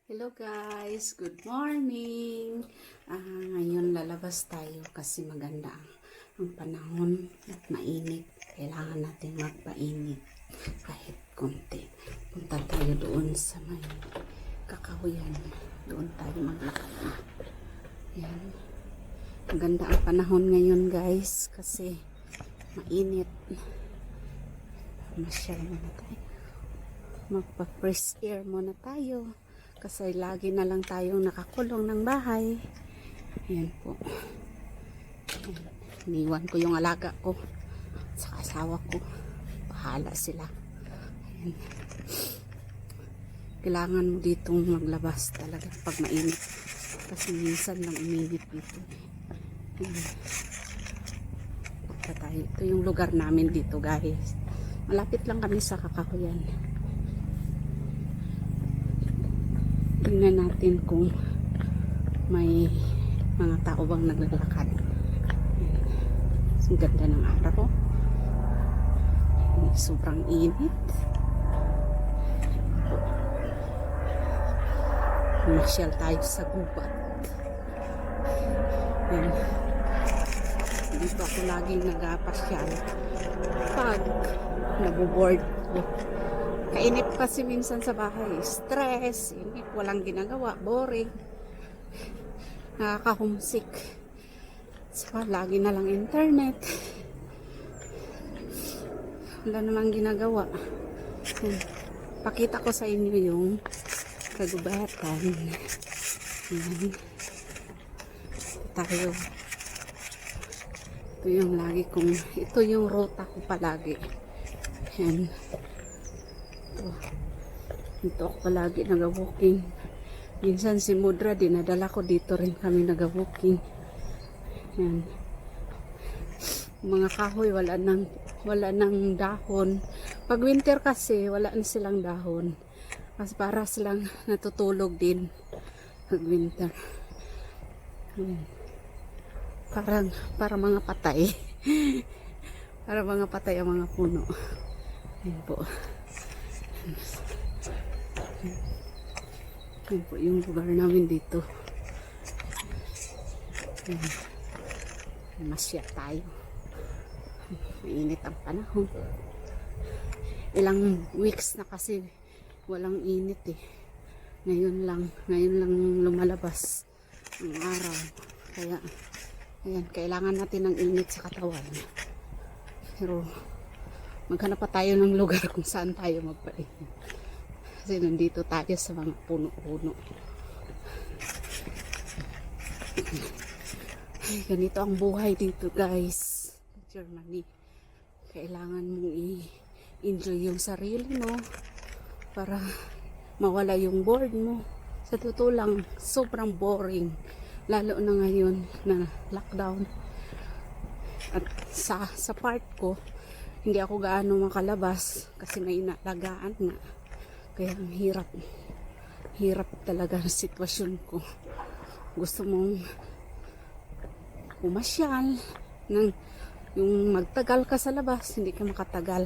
Hello guys, good morning. Ngayon lalabas tayo kasi maganda ang panahon at mainit. Kailangan natin magpainit kahit konti. Punta tayo doon sa may kakahuyan. Doon tayo maglakad. Yan. Maganda ang panahon ngayon guys kasi mainit. Masyal muna tayo. Magpa-fresh air muna tayo. Kasi lagi na lang tayong nakakulong ng bahay. Ayan po. Iniwan ko yung alaga ko sa asawa ko. Bahala sila. Ayan. Kailangan mo ditong maglabas talaga pag mainit. Kasi minsan lang uminit dito. Ayan. Punta tayo. Ito yung lugar namin dito guys. Malapit lang kami sa kakahuyan. Tingnan natin kung may mga tao bang naglalakad. Ang ganda ng araw. Sobrang init. Masyal tayo sa gubat. Yan. Dito ako laging nagapasyal pag nabuboard ko. Kainip kasi minsan sa bahay. Stress, inip, walang ginagawa, boring. Nakaka-homesick. So, lagi na lang internet. Wala namang ginagawa. Pakita ko sa inyo yung kagubatan. Ayan. Tayo. Ito yung lagi kong, ito yung rota ko palagi. Ayan. Dito ako palagi nag-walking. Minsan si Mudra dinadala ko dito rin kami nag-walking. Yan. Mga kahoy wala nang dahon. Pag winter kasi wala na silang dahon. Mas para silang natutulog din pag winter. Yan. Para mga patay. Para mga patay ang mga puno. Yan po. Yan po yung lugar namin dito. Masya tayo. Mainit ang panahon. Ilang weeks na kasi walang init eh. Ngayon lang lumalabas ang araw. Kaya ayan, kailangan natin ng init sa katawan. Pero maghanap pa tayo ng lugar kung saan tayo magpainit. Kasi nandito tayo sa mga puno-puno. Ay, ganito ang buhay dito guys. Germany. Kailangan mong i-enjoy yung sarili mo para mawala yung bored mo. Sa totoo lang, sobrang boring. Lalo na ngayon na lockdown. At sa part ko, hindi ako gaano makalabas kasi may inalagaan nga. Kaya ang hirap talaga ang sitwasyon ko. Gusto mong pumasyal yung magtagal ka sa labas, hindi ka makatagal.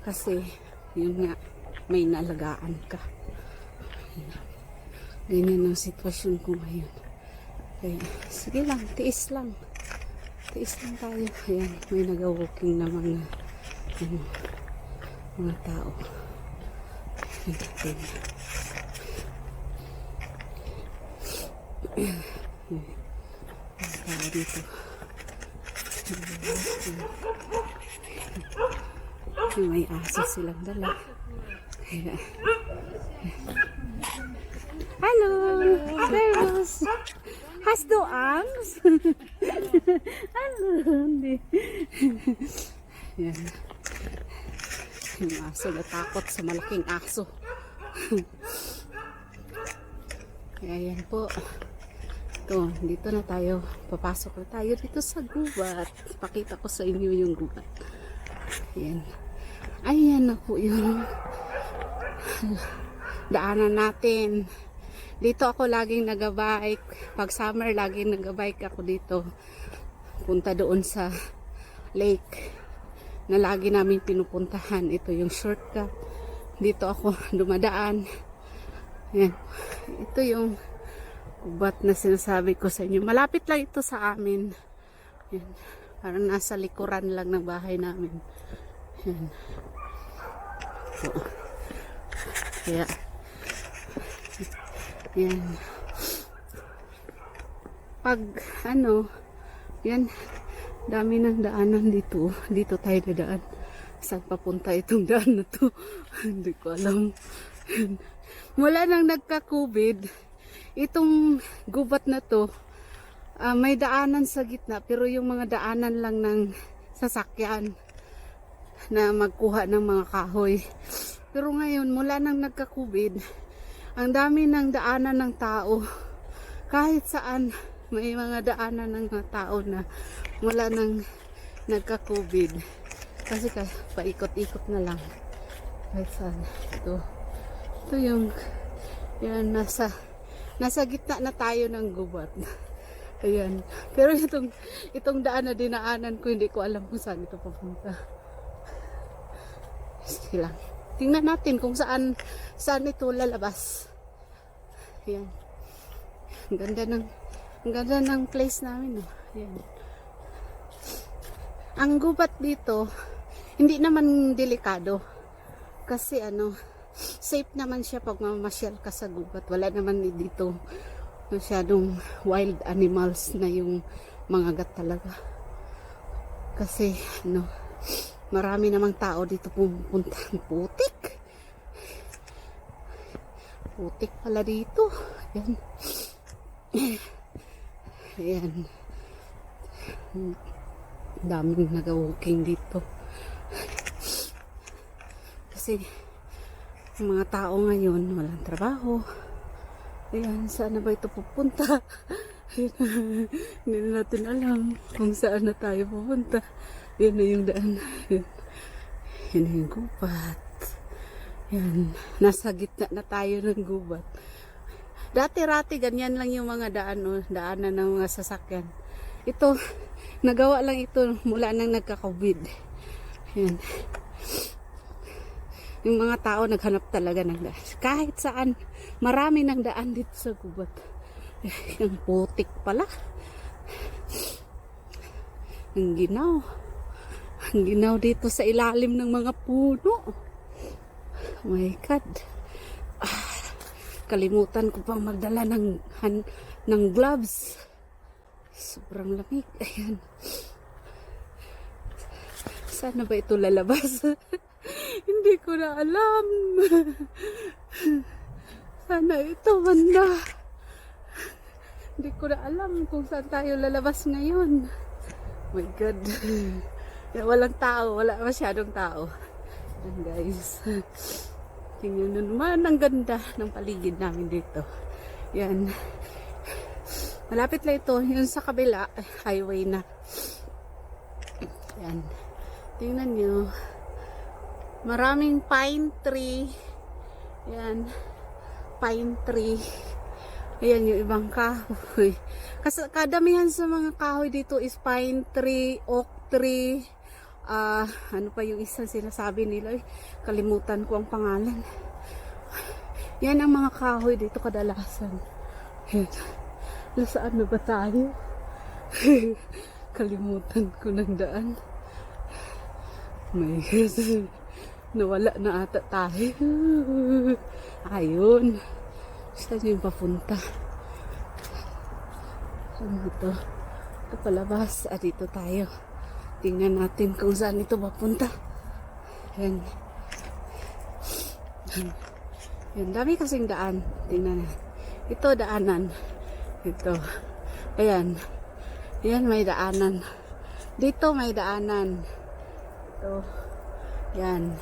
Kasi yun nga, may nalagaan ka. Ganyan ang sitwasyon ko ngayon. Kaya sige lang, tiis lang. Tiis lang tayo. Ayan, may nag-walking na mga tao. Dito may aso silang dala. Hello, Servus. Hast du Angst? Hello, hindi. Yan. Yung aso natakot sa malaking aso. Kaya yan po. Ito, dito na tayo. Papasok na tayo dito sa gubat. Pakita ko sa inyo yung gubat. Ayan. Ayan na po yung daanan natin. Dito ako laging nagabike. Pag summer, laging nagabike ako dito. Punta doon sa lake na lagi namin pinupuntahan. Ito yung shortcut. Dito ako dumadaan. Ayan. Ito yung gubat na sinasabi ko sa inyo. Malapit lang ito sa amin. Ayan. Parang nasa likuran lang ng bahay namin. Ayan. So, kaya, ayan. Pag, yan, dami ng daanan dito. Dito tayo dadaan. Saan papunta itong daan na to? Hindi ko alam. Mula nang nagka-COVID, itong gubat na to, may daanan sa gitna, pero yung mga daanan lang ng sasakyan na magkuha ng mga kahoy. Pero ngayon, mula nang nagka-COVID, ang dami ng daanan ng tao. Kahit saan, may mga daanan ng mga tao na mula nang nagka-COVID. Kasi paikot-ikot na lang. Kahit saan. Ito yung, yan, nasa gitna na tayo ng gubat. Ayan. Pero itong daan na dinaanan ko, hindi ko alam kung saan ito papunta. Sige lang. Tingnan natin kung saan ito lalabas. Ayan. Ang ganda ng place namin. Ayan. Ang gubat dito, hindi naman delikado. Kasi safe naman siya pag mamasyal ka sa gubat. Wala naman dito masyadong wild animals na yung mga gat talaga. Kasi marami namang tao dito pupunta. Putik pala dito. Ayan. Ayan. Daming nag-walking dito. Kasi mga tao ngayon walang trabaho. Ayan, saan na ba ito pupunta? Hindi na natin alam kung saan na tayo pupunta. Yan na yung daan. Yan na yung gubat. Yan. Nasa gitna na tayo ng gubat. Dati-rati ganyan lang yung mga daanan ng mga sasakyan. Ito, nagawa lang ito mula nang nagka-COVID. Yan. Yung mga tao naghanap talaga ng daan. Kahit saan, marami ng daan dito sa gubat. Yung putik pala. Ang ginaw. Ang ginaw dito sa ilalim ng mga puno. Oh my God. Kalimutan ko pang magdala ng gloves. Sobrang lamig. Ayan. Saan na ba ito lalabas? Hindi ko na alam. Sana ito banda. Hindi ko na alam kung saan tayo lalabas ngayon. Oh my God. Walang tao. Wala masyadong tao. Ayan guys. Tingnan nyo naman. Ang ganda ng paligid namin dito. Yan. Malapit lang ito. Yun sa kabila. Highway na. Yan. Tingnan nyo. Maraming pine tree. Yan. Pine tree. Ayan yung ibang kahoy. Kasi kadamihan sa mga kahoy dito is pine tree, oak tree. Ano pa yung isa sinasabi nila? Kalimutan ko ang pangalan. Yan ang mga kahoy dito kadalasan. Yan. Nasaan na ba tayo? Kalimutan ko ng daan. My God. Nawala na ata tayo. Ayun. Saan yung papunta? Saan ito? Ito palabas. Dito tayo. Tingnan natin kung saan ito papunta. Yan. Yan. Dami kasing daan. Tingnan natin. Ito daanan. Ito. Ayan. Yan may daanan. Dito may daanan. Ito. Yan.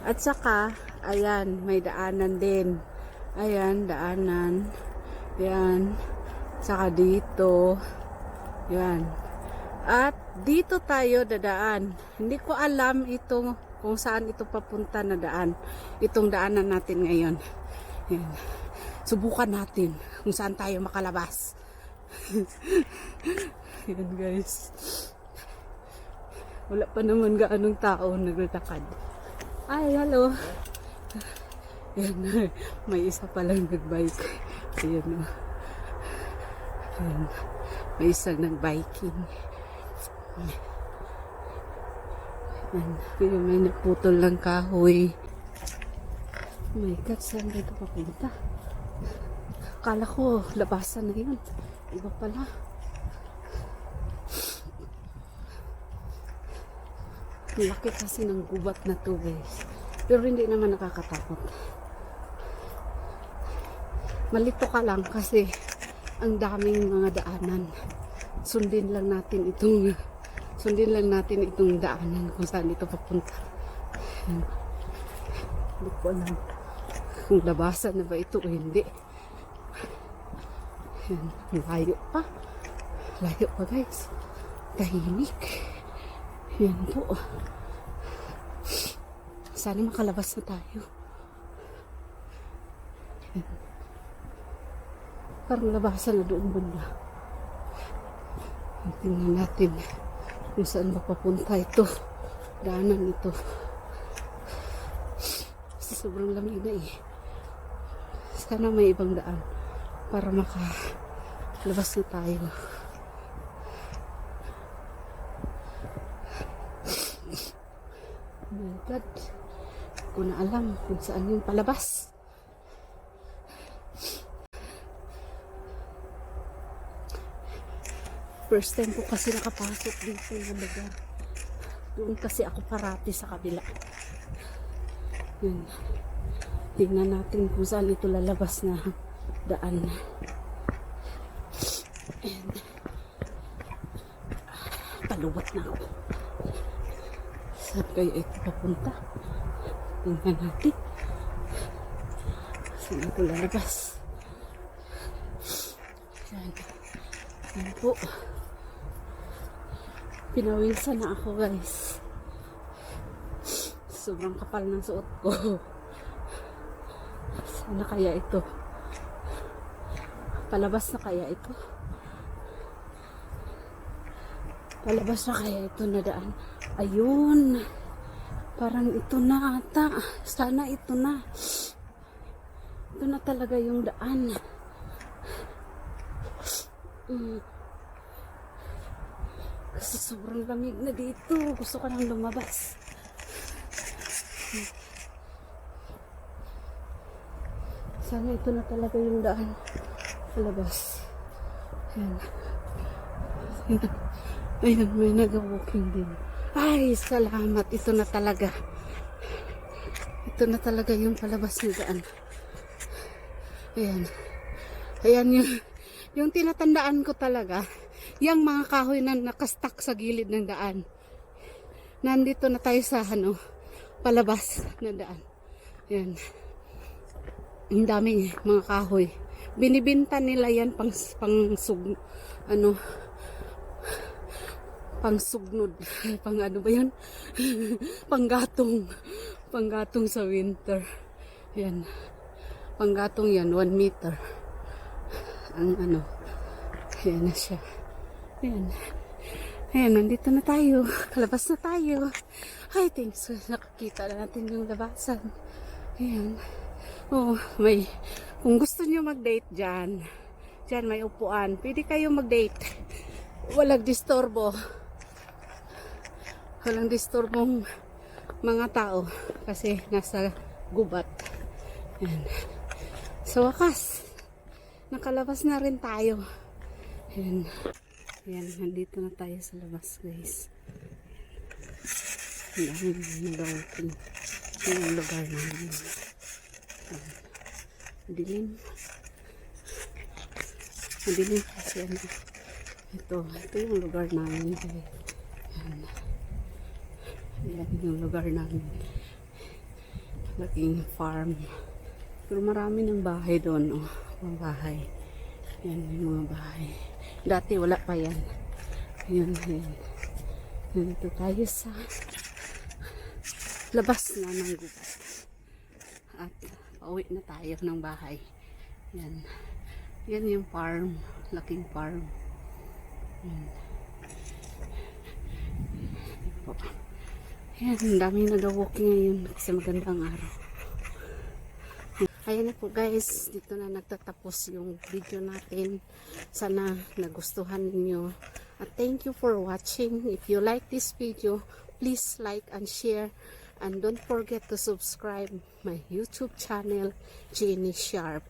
At saka, ayan, may daanan din. Ayan, daanan. Yan. Saka dito. Yan. At dito tayo dadaan. Hindi ko alam kung saan ito papunta na daan. Itong daanan natin ngayon. Yan. Subukan natin kung saan tayo makalabas. Yan guys. Wala pa naman gaanong tao naglalakad. Ay, hello. Yan, may isa palang nagbike. Ayan o. Ayan. May isang nagbiking. Ayan. Ayan, may naputol lang kahoy. Oh my God, saan dito papunta? Akala ko, labasan na yun. Iba pala. Laki kasi ng gubat na to, guys. Pero hindi naman nakakatakot. Malito ka lang kasi ang daming mga daanan. Sundin lang natin itong daanan kung saan ito papunta. Hindi ko alam kung labasan na ba ito o hindi. Yan, layo pa. Layo pa, guys. Tahimik. Yan po. Sana makalabas na tayo. Yan. Parang labasan na doon banda. Tingnan natin kung saan ba papunta ito. Daanan ito. Kasi sobrang lamig na eh. Sana may ibang daan para makalabas na tayo. Oh my God. Hindi ko na alam kung saan yung palabas. First time ko kasi nakapasok dito yung lugar. Doon kasi ako parati sa kabila. Yun. Tingnan natin kung saan ito lalabas na daan. And, paluwat na ako. Saan kaya ito papunta? Tingnan natin. Saan ito lalabas? Yan. Yan po. Pinawisan na ako, guys. Sobrang kapal ng suot ko. Sana kaya ito? Palabas na kaya ito? Palabas na kaya ito na daan? Ayun. Parang ito na ata. Sana ito na. Ito na talaga yung daan. Kasi sobrang lamig na dito. Gusto ko nang lumabas. Sana ito na talaga yung daan. Palabas. Ayan. Ayan, may nag-walking din. Ay, salamat. Ito na talaga. Ito na talaga yung palabas ng daan. Ayan. Ayan yung tinatandaan ko talaga. Yung mga kahoy na nakastak sa gilid ng daan. Nandito na tayo sa palabas ng daan. Ayan. Ang dami mga kahoy. Binibinta nila yan pangsugnod. Pang ano ba yan? Panggatong sa winter. Yan. Panggatong yan, 1 meter. Ang yan na siya. Ayan. Ayan, nandito na tayo. Kalabas na tayo. Ay, thanks. Nakakita na natin yung labasan. Ayan. Oh, kung gusto nyo mag-date dyan may upuan. Pwede kayo mag-date. Walang disturbo. Walang disturbong mga tao. Kasi nasa gubat. Ayan. Sa wakas, nakalabas na rin tayo. Ayan. Ayan, nandito na tayo sa labas, guys. Ang dami nag-walking. Yung lugar namin. Dilim. Madilim kasi ito yung lugar namin. Ayan. Ayan yung lugar namin. Laking farm. Pero marami ng bahay doon, oh. Mga bahay. Ayan yung mga bahay. Dati wala pa yan. Ayan, ayan. Nandito tayo sa labas na ng gubat. At pauwi na tayo ng bahay. Yan. Yan yung farm. Laking farm. Yan. Yan. Ang daming nag-walking ngayon kasi magandang araw. Ayan na po guys, dito na nagtatapos yung video natin. Sana nagustuhan ninyo. At thank you for watching. If you like this video, please like and share. And don't forget to subscribe my YouTube channel, Jenny Sharp.